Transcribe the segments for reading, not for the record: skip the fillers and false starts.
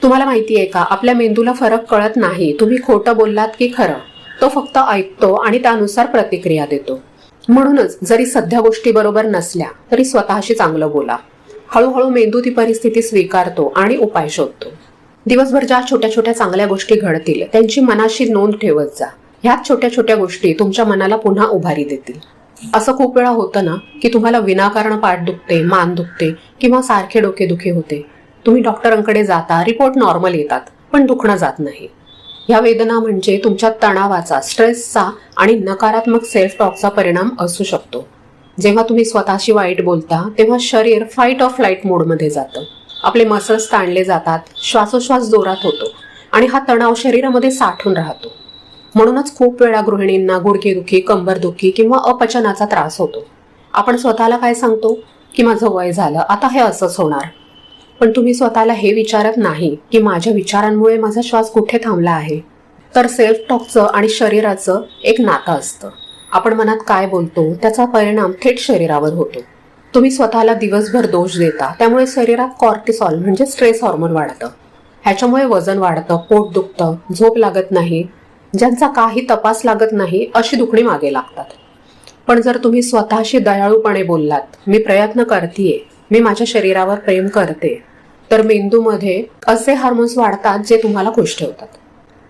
तुम्हाला माहिती आहे का, आपल्या मेंदूला फरक कळत नाही तुम्ही खोटं बोललात की खरं. तो फक्त ऐकतो आणि त्यानुसार प्रतिक्रिया देतो. म्हणूनच जरी सध्या गोष्टी बरोबर नसल्या तरी स्वतःशी चांगलं बोला. हळूहळू मेंदू ती परिस्थिती स्वीकारतो आणि उपाय शोधतो. दिवसभर ज्या छोट्या छोट्या चांगल्या गोष्टी घडतील त्यांची मनाशी नोंद ठेवत जा. ह्याच छोट्या छोट्या गोष्टी तुमच्या मनाला पुन्हा उभारी देतील. असं खूप वेळा होतं ना की तुम्हाला विनाकारण पाठ दुखते, मान दुखते किंवा सारखे डोकेदुखी होते. तुम्ही डॉक्टरांकडे जाता, रिपोर्ट नॉर्मल येतात, पण दुखणं जात नाही. ह्या वेदना म्हणजे तुमच्या तणावाचा, स्ट्रेसचा आणि नकारात्मक सेल्फ टॉकचा परिणाम असू शकतो. जेव्हा तुम्ही स्वतःशी वाईट बोलता तेव्हा शरीर फाईट ऑर फ्लाईट मोडमध्ये जातं. आपले मसल्स ताणले जातात, श्वासोश्वास जोरात होतो आणि हा तणाव शरीरामध्ये साठून राहतो. म्हणूनच खूप वेळा गृहिणींना गुडघेदुखी, कंबरदुखी किंवा अपचनाचा त्रास होतो. आपण स्वतःला काय सांगतो की माझं वय झालं, आता हे असंच होणार. पण तुम्ही स्वतःला हे विचारत नाही की माझ्या विचारांमुळे माझा श्वास कुठे थांबला आहे. तर सेल्फ टॉकचं आणि शरीराचं एक नातं असतं. आपण मनात काय बोलतो त्याचा परिणाम थेट शरीरावर होतो. तुम्ही स्वतःला दिवसभर दोष देता, त्यामुळे शरीरात कॉर्टिसॉल म्हणजे स्ट्रेस हॉर्मोन वाढतं. ह्याच्यामुळे वजन वाढतं, पोट दुखतं, झोप लागत नाही. ज्यांचा काही तपास लागत नाही अशी दुखणी मागे लागतात. पण जर तुम्ही स्वतःशी दयाळूपणे बोललात, मी प्रयत्न करतेय, मी माझ्या शरीरावर प्रेम करते, तर मेंदूमध्ये असे हार्मोन्स वाढतात जे तुम्हाला खुश ठेवतात.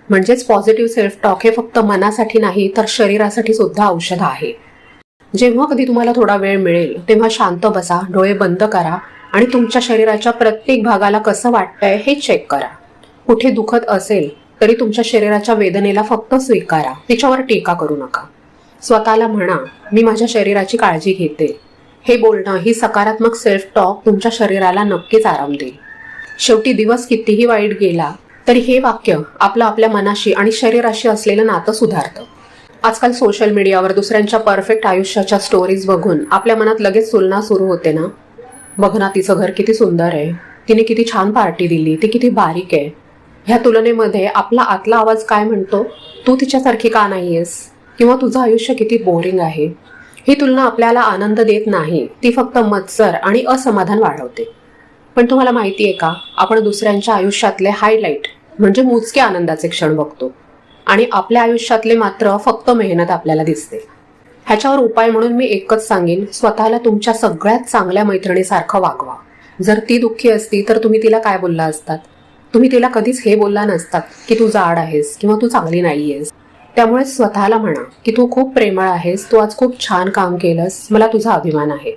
म्हणजेच पॉझिटिव्ह सेल्फ टॉक हे फक्त मनासाठी नाही तर शरीरासाठी सुद्धा औषध आहे. जेव्हा कधी तुम्हाला थोडा वेळ मिळेल तेव्हा शांत बसा, डोळे बंद करा आणि तुमच्या शरीराच्या प्रत्येक भागाला कसं वाटतंय हे चेक करा. कुठे दुखत असेल तरी तुमच्या शरीराच्या वेदनेला फक्त स्वीकारा, तिच्यावर टीका करू नका. स्वतःला म्हणा, मी माझ्या शरीराची काळजी घेते. हे बोलणं, ही सकारात्मक सेल्फ टॉक तुमच्या शरीराला नक्कीच आराम देईल. शेवटी दिवस कितीही वाईट गेला तरी हे वाक्य आपलं आपल्या मनाशी आणि शरीराशी असलेलं नातं सुधारतं. आजकाल सोशल मीडियावर दुसऱ्यांच्या परफेक्ट आयुष्याच्या स्टोरीज बघून आपल्या मनात लगेच तुलना सुरू होते ना. बघ ना, तिचं घर किती सुंदर आहे, तिने किती छान पार्टी दिली, ती किती बारीक आहे. ह्या तुलनेमध्ये आपला आतला आवाज काय म्हणतो, तू तिच्यासारखी का नाहीयेस, किंवा तुझं आयुष्य किती बोरिंग आहे. ही तुलना आपल्याला आनंद देत नाही, ती फक्त मत्सर आणि असमाधान वाढवते. पण तुम्हाला माहिती आहे का, आपण दुसऱ्यांच्या आयुष्यातले हायलाईट म्हणजे मोजके आनंदाचे क्षण बघतो आणि आपल्या आयुष्यातले मात्र फक्त मेहनत आपल्याला दिसते. ह्याच्यावर उपाय म्हणून मी एकच सांगेन, स्वतःला तुमच्या सगळ्यात चांगल्या मैत्रिणीसारखं वागवा. जर ती दुःखी असती तर तुम्ही तिला काय बोलला असतात? तुम्ही तिला कधीच हे बोलला नसतात की तू जाड आहेस किंवा तू चांगली नाहीयेस. त्यामुळे स्वतःला म्हणा की तू खूप प्रेमळ आहेस, तू आज खूप छान काम केलंस, मला तुझा अभिमान आहे.